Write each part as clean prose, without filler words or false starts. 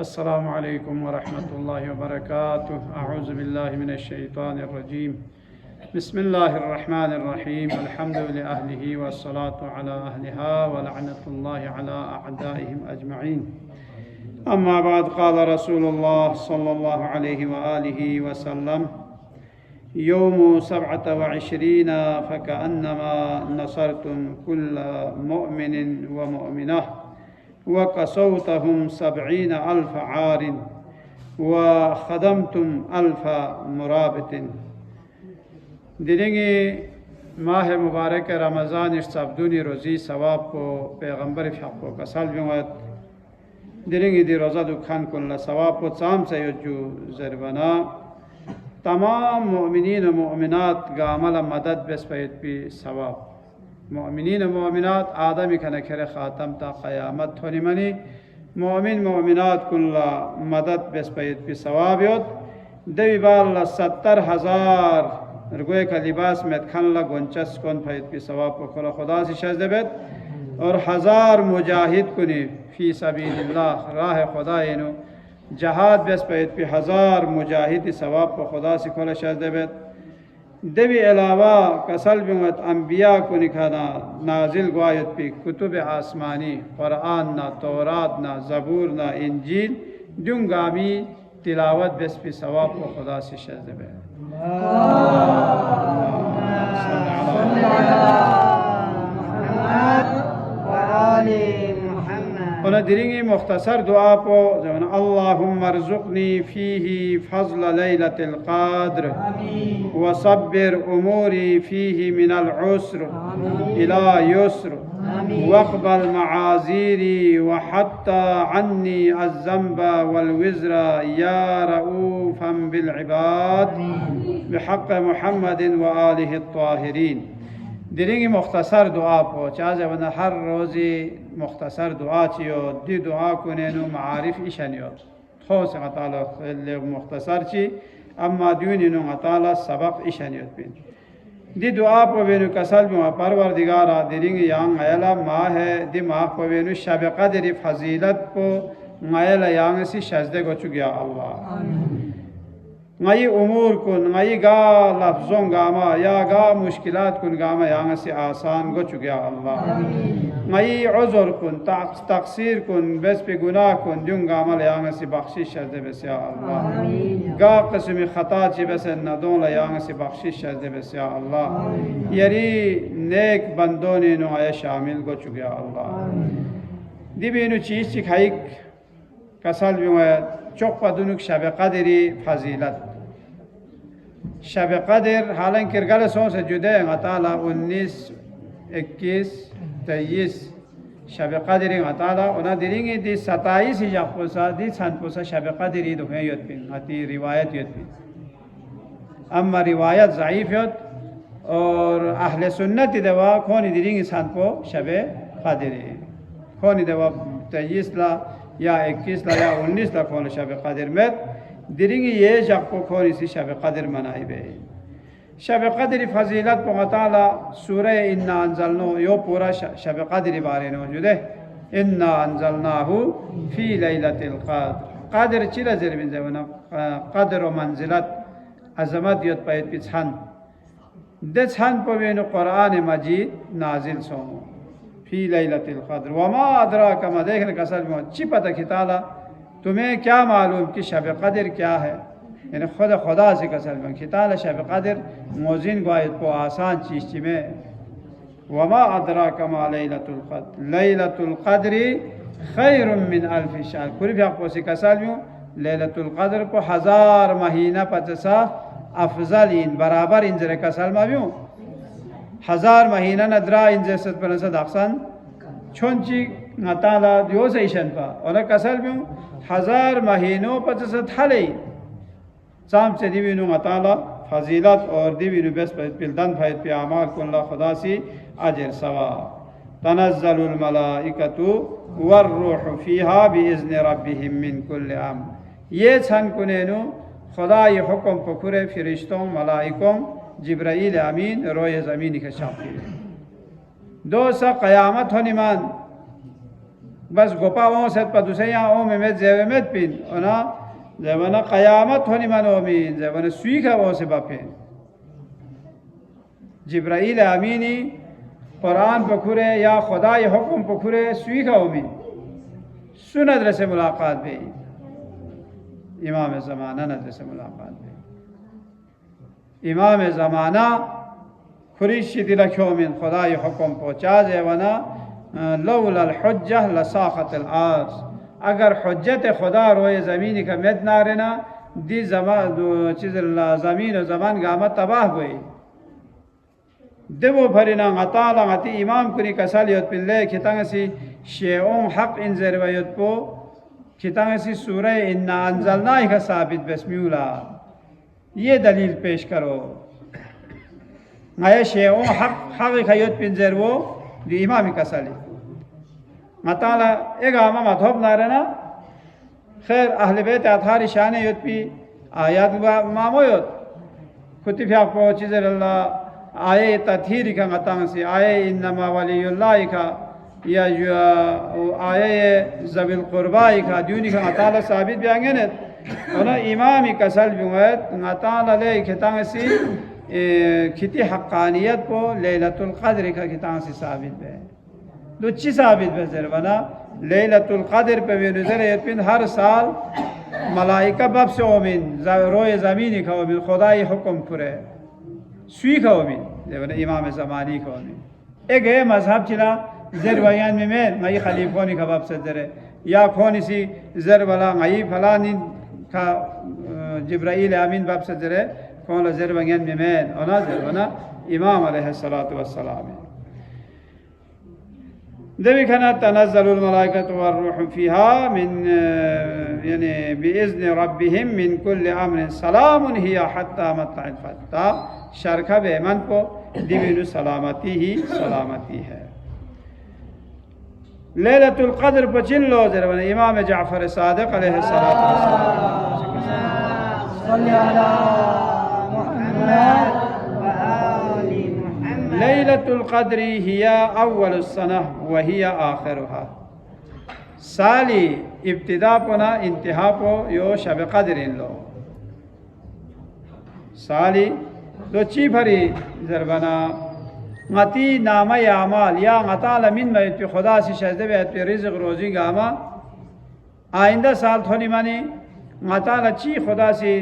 अस्सलामु अलैकुम वरहमतुल्लाहि वबरकातुह। अऊज़ु बिल्लाहि मिनश्शैतानिर्रजीम। बिस्मिल्लाहिर्रहमानिर्रहीम। अल्हम्दुलिल्लाहि अहलिही वस्सलातु अला अहलिहा व लअनतुल्लाहि अला अअदाइहिम अजमईन। अम्मा बाद क़ाल रसूलुल्लाह सल्लल्लाहु अलैहि व आलिहि वसल्लम यौमु सबअत व इश्रीना फकअन्नमा नसरतुम कुल्ल मुअमिनिन व मुअमिनह व कसौतहुम सबईन अल्फ आरिन व खदमतुम अल्फ मुराबितिन। दिलेंगे माह मुबारक रमज़ान सबदूनी रोज़ी सवाब को पैगम्बर फ़को कसल बिमत दिलेंगे दी रोज़ा दुखान कुल्ला सवाब को चाम से युजू ज़रबना तमाम मुअमिनीन व मुअमिनात गामल मदद बेस्पैत भी सवाब मुअमिनीन मुअमिनात आदमी खने खेरे ख़ातम ता क़यामत होनी मनी मुअमिन मुअमिनात कुल्ला मदद बेस्पैत भी सवाब योद देवी बाल 70,000 रुपये का लिबास में खन ला गुंचस कौन फैत भी सवाब को खुला खुदा से शज़ बेत और 1000 मुजाहिद कुनी फ़ी सबीलिल्लाह राह खुदा इनो जहाद बेस्पैत भी 1000 मुजाहिद सवाब को खुदा से खुला शज़ बेत देवी अलावा कसल बिमत अम्बिया को निखाना नाजिल ग्वायत भी कुतुब आसमानी कुरान ना तौरात ना ज़बूर ना इंजील जुंगामी तिलावत बेस भी सवाब को खुदा से शज़ बेत उन्हें दिरेंगे मुख्तसर दुआ को जवन अल्लाहुम्मा अर्ज़ुक़नी फ़ीही फ़ज़्ल लैलतिल क़द्र व सब्बिर उमूरी फ़ीही मिनल उस्र इला युस्र वक़बल मआज़ीरी व हत्ता अन्नी अज़्ज़ंब वल विज़्र या रऊफ़म बिल इबाद बिहक़्क़ मुहम्मदिन व आलिहि त्वाहिरीन। दिलेंगे मुख्तसर दुआ को चाहे वना हर रोज़ी मुख्तसर दुआ चियो दी दुआ को नेनु मारिफ इशनियो ठोस अताला ले मुख्तसर ची अम्मा दूनी नु अताला सबक इशनियो बिन दी दुआ को वेनु कसल में परवरदिगारा दिलेंगे यांग आयला माह है दी माह को वेनु शब क़द्र फजीलत को आयला यांग सी शज़दे को चुगिया अल्लाह नई उमूर कुन नई गा लफ्ज़ों गामा या गा मुश्किलात कुन गामा यहाँ से आसान गो चुकिया अल्लाह नई उज़्र कुन तक़सीर कुन बेस पे गुनाह कुन जुं गामा यहाँ से बख्शिश शज़ बेस या अल्लाह गा क़स्म ख़ता ची बेस नदों यहाँ से बख्शिश शज़ बेस या अल्लाह यरी नेक बंदों ने नो आया शामिल गो चुकिया अल्लाह दिबीनु चीज़ चिखाई कसल भी चौक पदुनुक शब क़द्री फजीलत शब क़द्र हालांकि गलसों से जुदे अताला 19, 21, 23 शब क़द्र अताला उन्हें दिलेंगे दी 27 ही जापोसा दी छनपोसा शब क़द्री दुखें योत पिन आती रिवायत योत पिन अम्मा रिवायत ज़ाइफ योत और अहले सुन्नत दवा कौन दिलेंगे छनपो शब क़द्री कौन दवा 23 ला या 21 ला या 19 ला कौन शब क़द्र में दिलेंगे ये जब को कौन इसी शब क़द्र मनाई बे शब क़द्र फजीलत पता सूरह इन्ना अंज़लनो यो पूरा शब क़द्र बारे में मौजूद है इन्ना अंज़लनाहु फ़ी लैलतिल क़द्र क़द्र चिला ज़रबिन ज़वना क़द्र व मंज़िलत अज़मत योत पैत पिछान दे छान पवेनु कुरान मजीद नाजिल सोमो फ़ी लैलतिल क़द्र वमा अदराक मा देखने का असल में चिपता खिताला तुम्हें क्या मालूम कि शब क़द्र क्या है यानी खुदा से कसर में खिताला शब क़द्र मोजिन गायत को आसान चीज़ में वमा अदराक मा लैलतुल क़द्री खैरुम मिन अल्फ़ि शहर पूरी भी आपको से कसर में लैलतुल क़द्र को 1000 महीना पचसा अफजल इन बराबर इंजर कसर में 1000 महीना नदरा इंजर सत पर सद अक्सन छोंची नताला दियो से इशन पा और कसर में 1000 महीनों पचस थले शाम से दिविनु नताला फजीलत और दिविनु बेस पिलदन फैद पे अमाल कुल्ला खुदा सी अजर सवा तनज़्ज़लुल मलाइकतु वर्रूहु फ़ीहा बिइज़्नि रब्बिहिम मिन कुल्लि अम्र ये छन कुनेनु खुदा ये हुक्म पकुरे फरिश्तों मलाइकों जिब्राइल अमीन रोए ज़मीन के शाफ़ी दो सा क़यामत होनी मान بس گپا اون ست پدوسه یا اوم مت زومت پین اونا زمانه قیامت هونی من اومین زمانه سوی که اوسه باپین جبرائیل امینی قرآن پکوره یا خدای حکم پکوره سوی که اومین سو ندرس ملاقات بی امام زمانه ندرس ملاقات بی امام زمانه خریشی دل کیومین خدای حکم پوچا زیوانا لولا الحجه لساخت الارض اگر حجت خدا روی زمینی که مد نارنا دی زمان چیز زمین و زمان قامت تباہ ہوئی دبو پھرینا غطالا غطی امام کنی کسال یود پلے کتنگسی شیعون حق انزر و یود پو کتنگسی سورہ انا انزلنائی کا ثابت بسمیولا یہ دلیل پیش کرو غیر شیعون حق کا یود پنزر وہ دی امامی کسالی غطالا ایک آما مدھوب نارنا خیر اہل بیت اطہاری شان یود پی آیات مامو یود کتی فیاق پو چیزر اللہ آئے تطہیری کا غطانسی آئے انما ولی اللہ کا یا آئے ذوی القربائی کا دیونی کا غطالہ ثابت بیانگنت اونا امامی کسل بیوید غطالہ لے کتانسی کتی حقانیت پو لیلت القدر کا کتانسی ثابت بے دو چی ثابت بے ذروانا لیلت القدر پہ بینوزر ایتپن ہر سال ملائکہ باب سے اومن روی زمینی کا اومن خدای حکم پورے سوی کا اومن دیونا امام زمانی کا اومن ایک ہے مذہب چلا زر بیان میں میں خلیفونی کا باب سے ذرے یا کونی سی زر والا غیب فلانی کا جبرائیل امین باب سے ذرے کون زر بیان میں اونا زر ونا امام علیہ الصلوۃ والسلام ذوی کنا تنزل الملائکۃ والروح فیها من یعنی باذن ربهم من كل امر سلام هي حتى مطلع الفجر شرکہ بے من کو دیوینو سلامتی ہی سلامتی ہے لیلت القدر پچن لو ذرا امام جعفر صادق علیہ الصلوۃ والسلام صلی علی محمد ليلة القدر هي أول السنة وهي آخرها سالي ابتداء پنا انتہا پو یو شب قدر لو سالی دو چی بھری ضربنا غتی نام اعمال یا غطال من میت خدا سی شجدہ بیت پی رزق روزی گاما آئندہ سال تھونی مانی غطال چی خدا سی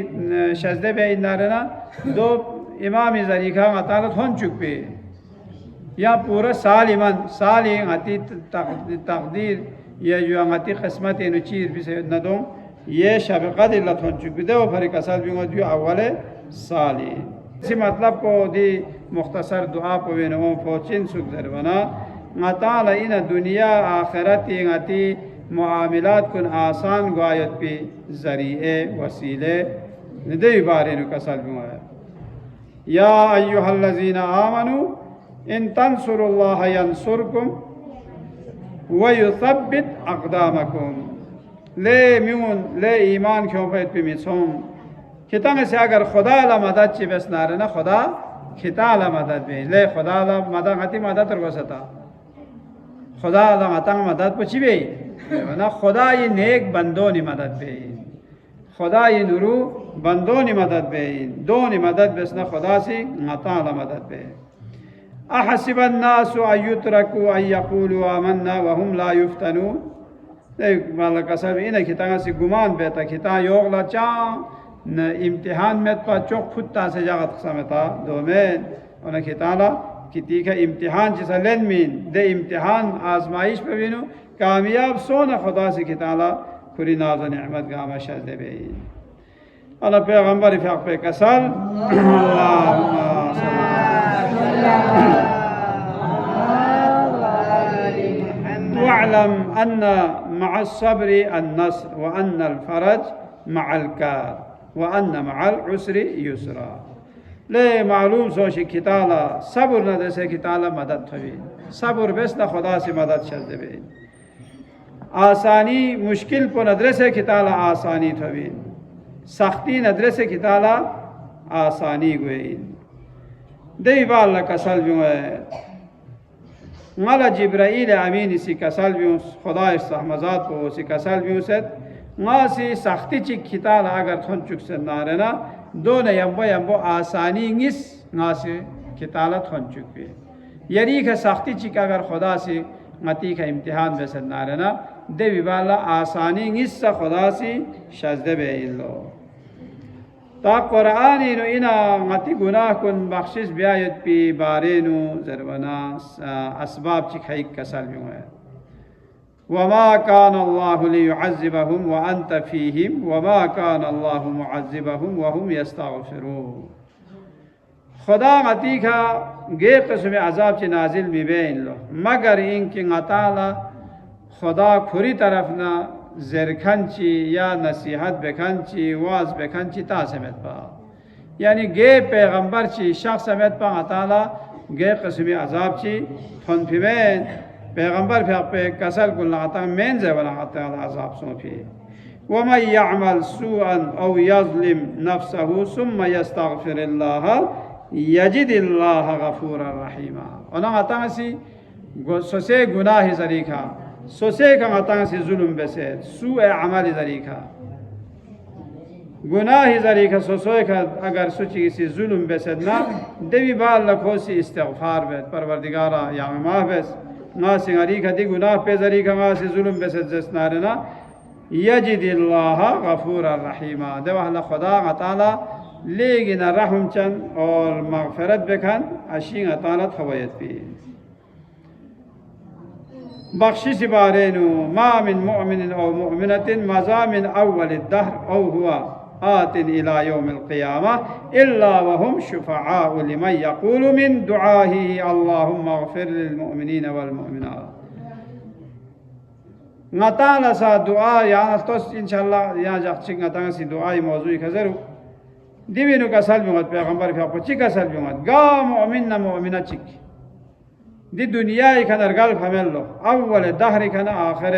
شجدہ بیت نارنا دو امام ذریقہ غطالت ہون چک پی یا پورا سال ایمان سالی غتی تقدیر یا جو غتی قسمت اینو چیز بھی سے ندوں یہ شب قدر لطھون چک پی دو پھر کسال بھی جو اول سالی اسی مطلب کو دی مختصر دعا پو بینوں پوچین سک ذربنا غطال این دنیا آخرتی غتی معاملات کن آسان گوایت پی ذریعے وسیلے ندی بارینو کسال بھی یا ایوہ الذین آمنوا ان تنصروا اللہ ینصرکم ویثبت اقدامکم لے میون لے ایمان کیوں پیت پی میسون کتنگ سے اگر خدا لا مدد چی بس نارنا خدا کتا لا مدد بی لے خدا لا مدد غتی مدد رگو ستا خدا لا غتنگ مدد پچی بی خدا یہ نیک بندونی مدد بی خدا یہ نورو بندونی مدد بی دونی مدد بسنا خدا سی غتا لا مدد بی احسب الناس ان يتركوا ان يقولوا آمنا وهم لا يفتنون دیکھ مالا قصب انہیں کتاں سے گمان بیتا کتاں یوغلا چاں امتحان میں پا چوک پھتا سے جاگت قسمتا دو مین انہیں کتالا کتی کا امتحان جیسا لین مین دے امتحان آزمائش پہ بینو کامیاب سونا خدا سے کتالا کری ناز و نعمت گاما شد دے بین اللہ پیغمبر فیق پہ کسل اللہم صلی واعلم أن مع الصبر النصر وأن الفرج مع الكار وأن مع العسر يسرا لے معلوم سوشی کتالا صبر نہ دے سے کتالا مدد تھوی صبر بس نہ خدا سے مدد شد دے آسانی مشکل پو ندرے سے کتالا آسانی تھوی سختی ندرے سے کتالا آسانی گوئی دی بال کسل جو ہے माला जिब्राइल अमीन सी कसल भी खुदा सहमजात को सी कसल भी से सी सख्ती ची खिताल अगर थन चुक से नारेना दो न यम्बो यम्बो आसानी इंगिस सी खिताला थन चुक पे यरी का सख्ती ची अगर खुदा से मती का इम्तिहान बेसद नारेना दे विवाला आसानी इंगिस सा खुदा सी शजदे बे इल्लो ता कुरान नो इना मती गुनाह कुन बख्शिश ब्यायत पी बारे नो जरवना असबाब ची खैक कसल भी है वमा कान अल्लाहु लियुअज़्ज़िबहुम व अंत फीहिम वमा कान अल्लाहु मुअज़्ज़िबहुम व हुम यस्तग़फिरून खुदा मती का गे किस्म अजाब ची नाजिल भी बेन लो मगर इनकी ताला खुदा खुरी तरफ ना ज़रखंची या नसीहत बेखंची वाज बेखंची ता समेत पा यानी गे पैगंबर ची शख्स समेत पा ताला गे किस्म अजाब ची फन फिबेन पैगंबर पे कसल कुल आता मेन ज़वला ताला अजाब सोफी वमन यअमल सूअन औ यज़लिम नफ्सहु सुम्मा यस्तग़फिरुल्लाह यजिदिल्लाह गफूरर रहीमा ओना आता सी सोसे गुनाह ज़रीका सोसे का आता से जुल्म बेसे सू अमल ज़रीका गुनाह ज़रीका सोसोए का अगर सोची किसी जुल्म बेसे ना देवी बाल लखो सी इस्तिग़फार बेस परवरदिगारा या माह बेस ना सिंगारी का दी गुनाह पे ज़रीका ना से जुल्म बेसे जस्नारे ना यजिदिल्लाह गफूरर रहीमा देवा अल्लाह खुदा ताला लेकिन रहम चंद और मग़फ़िरत बेखन अशीं ताला थवयत भी बख्शिश बारे नो मा मिन मुअमिन औ मुअमिनतिन मज़ा मिन अव्वल दहर औ हुआ आतिन इला यौमिल क़ियामा इल्ला व हुम शुफ़आउ लिमन यक़ूलु मिन दुआही अल्लाहुम्मा अग़फ़िर लिल मुअमिनीन वल मुअमिनात ngataala sa दुआ या tos इंशाअल्लाह या जख्ची ngataanga si दुआ मौजूई खजरू दिविनु का सल बिमत पैगंबर फा पची का सल बिमत गा मुअमिन न मुअमिना चिक दी दुनिया इखन अरगल फमेल्लो अव्वल दहर इखन आखिर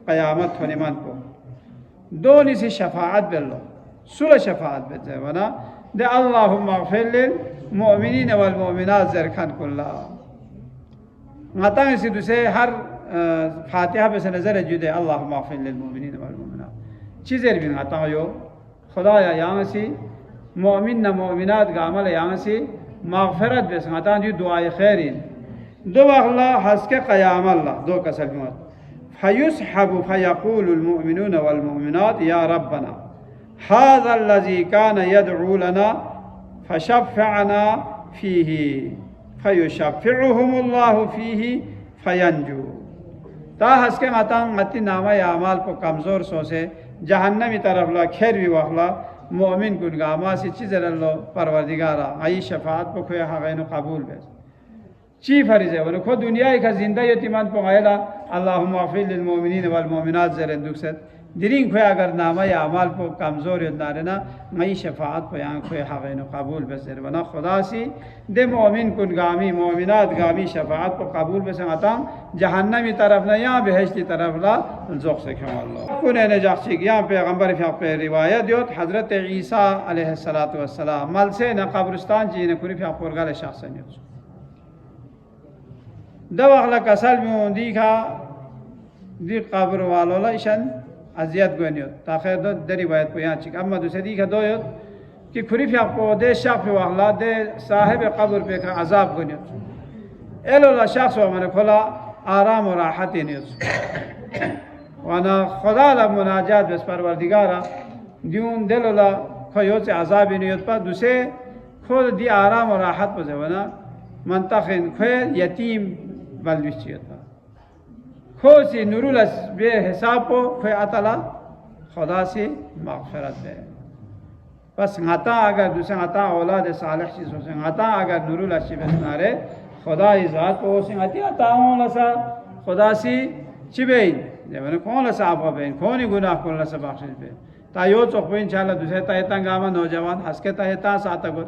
क़यामत फनिमान को दोनी सी शफाअत बेल्लो सुल शफाअत बेजे वना दे अल्लाहुम्मा अग़फ़िर लिल मुअमिनीन वल मुअमिनात ज़रखन कुल्ला ngataanga si दुसे हर फातिहा पे से नजर जुदे अल्लाहुम्मा अग़फ़िर लिल मुअमिनीन वल मुअमिनात चीज़ें भी ngataanga यो खुदाया यहाँ से मुअमिन न मुअमिनात का अमल यहाँ से मग़फ़िरत बेस ngataanga जो दुआए खैरिन दो अल्लाह हंस के क़याम अल्लाह दो कसर मत फयुस्हबु फयक़ूलुल मुअमिनून वल मुअमिनात या रब्बना हाज़ल्लज़ी कान यदअू लना फशफ़अना फ़ीही फयुशफ़िउहुमुल्लाहु फ़ीही फयंजू ता हंस के मती नामा अमाल को कमज़ोर सोसे जहन्नमी तरफ ला खैर भी वखला मुअमिन कुन गामा से चीज़र अल्लाह परवरदिगारा आई शफ़ाअत को खोया हगैन कबूल बेस ची फरीज़ है वो खुद दुनिया का जिंदा यतीमान पहुँचेला अल्लाहुम्मा अग़फ़िर लिल मुअमिनीन वल मुअमिनात ज़रन दुखसत दिरिंग खोया अगर नामा या अमाल को कमज़ोर नारे ना मई शफ़ाअत को यहाँ खोया हगैन कबूल बेस वना खुदा सी दे मुअमिन कुन गामी मुअमिनात गामी शफ़ाअत को कबूल बेस आता जहन्नमी तरफ ना यहाँ बेहश्ती तरफ ला ज़ोक़ से क्यों अल्लाह कुने ने जाख़्ची यहाँ पैगंबर पे रिवायत योत हज़रत ईसा अलैहिस्सलातु वस्सलाम मल से न कब्रिस्तान जी ने कुरी पे पुरगाल शख्स ने दवाखला कसल में दिखा दी कब्र वालों ला इशन अजियत गोनियो ताख़िर दो दरी बायत को यहाँ चिक अम्मा दूसरी दिखा दो यो कि खुरी फिर आपको दे शाफ़ वाला दे साहिब कब्र पे का अज़ाब गोनियो एलो ला शख्स वो मैंने खोला आराम और राहत ही नहीं वाना खुदा ला मुनाजात बस परवरदिगारा दियों दिलो ला खोयो से अज़ाब ही नहीं होता दूसरे खुद दी आराम और राहत बस वना मंतखिन खोए यतीम बलविशियता खोसी नूरुलस बे हिसाब को खोए अतला खुदा से मग़फ़िरत दे बस ngata अगर दूसरे ngata औलाद सालिह चीज़ों से ngata अगर नूरुलस चिबे नारे खुदा इज़ात को से ngati ataओं लसा खुदा से चिबे जब कौन लसा आप बेन कौन ही गुनाह कौन लसा बख्शिश बे तायो चौक इंशाल्लाह दूसरे तायता गामा नौजवान हंस के तायता साता को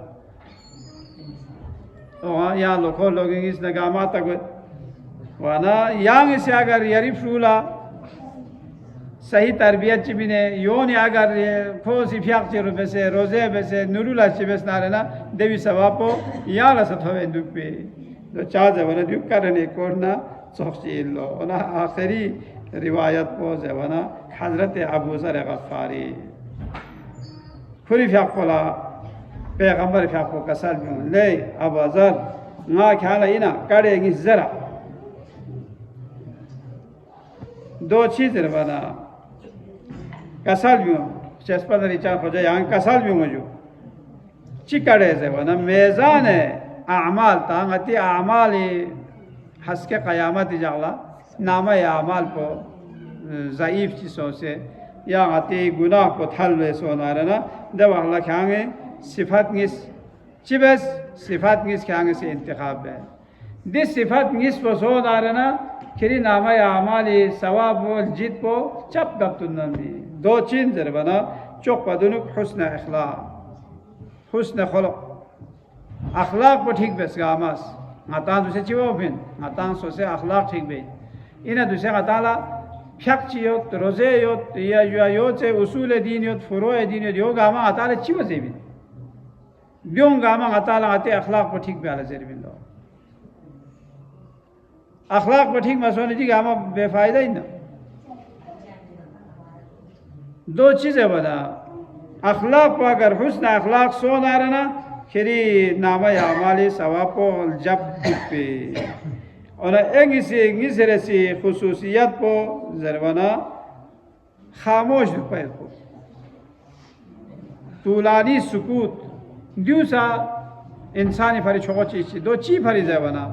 तो यहाँ लोगों लोग इस नगामा तक वाना यहाँ से अगर यरीफ रूला सही तरबियत चिबिने योन अगर खोसी फ्याक चिरो बेसे रोजे बेसे नूरुला चिबेस नारे ना देवी सवापो यहाँ रसत होवे दुख पे दो चा जवाना दियो करने कोरना सोखील लो ना आखिरी रिवायत पो जवाना हजरत अबू ज़र गफ़ारी खुरी फ्याकोला पैगंबर फ्याको कसal बियो ले अबू ज़र ना ख्याला इना करेंगी जरा दो चीज़ रवाना कसal बियो चस्पा दरीचा खोजा यहाँ कसal बियो मुझे चिकड़े से वना मेज़ान आमाल तांगती आमाली हस्के क़यामत जाला नामा आमाल को ज़ाइफ चीज़ों से या आती गुनाह को थल में सोना रहना जब अल्लाह ख्यांगे सिफात निस चिबस सिफात निस ख्यांगे से इंतखाब है दिस सिफात निस को सोना रहना खिरी नामा आमाली सवाब व जित को चप गप्तुन्नमी दो चीज़ जरबना चौक पदुनुक हुस्न अखलाक हुस्न खलक अखलाक को ठीक बेस गामस ngatan दुसे चिवो फिन ngatan सोसे अखलाक ठीक बे इना दुसे ngataला फ्याक चियोत रोजे योत या योचे उसूल दीन योत फुरो दीन योत यो गामा ngataला चिवो जेबिन ब्यों गामा ngataला ngate अखलाक को ठीक बेला जेबिन लो अखलाक को ठीक मसोने जी गामा बेफायदा ही ना दो चीजें बना अखलाक को अगर हुस्न अखलाक सोना रहना खिरी नामा यामाली सवापो जब पे और इंगिसे सी खुसूसियत को जरवाना खामोश पे को तूलानी सुकूत दूसरा इंसानी फरी छोको चीज़ दो ची फरी जरवाना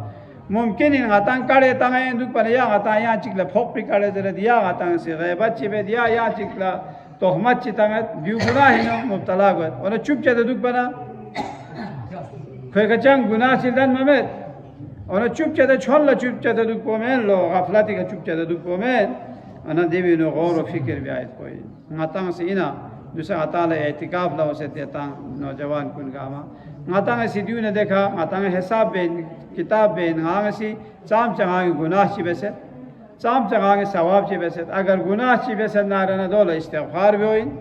मुमकिन इन गातां काढ़े तांगे दुख पर या गातां यहाँ चिकला फोक पे काढ़े जरा दिया गातां से गैबत चिपे दिया या चिकला तोहमत चितांगे व्यू गुनाह है ना मुब्तला गए और चुप चाहे दुख बना फिर कच्चा गुनाह चिल्लान ममें और चुप चाहे छोड़ लो चुप चाहे दुख पोमें लो गफलती का चुप चाहे दुख पोमें अना देवी नो गौर और फिक्र भी आयत कोई गातां से इना दूसरा गातां ले एतिकाफ ला उसे देता नौजवान कुन गामा गातां से दियो ने देखा गातां हिसाब बेन किताब बेन गांग सी चाम चंगांग गुनाह चिबे से चाम चंगांग सवाब चिबे से अगर गुनाह चिबे से नारना दोला इस्तिग़फ़ार भी होइन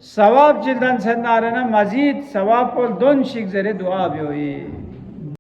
सवाब जिल्दन से नारना मजीद सवाब को दोन शिक जरे दुआ भी हुई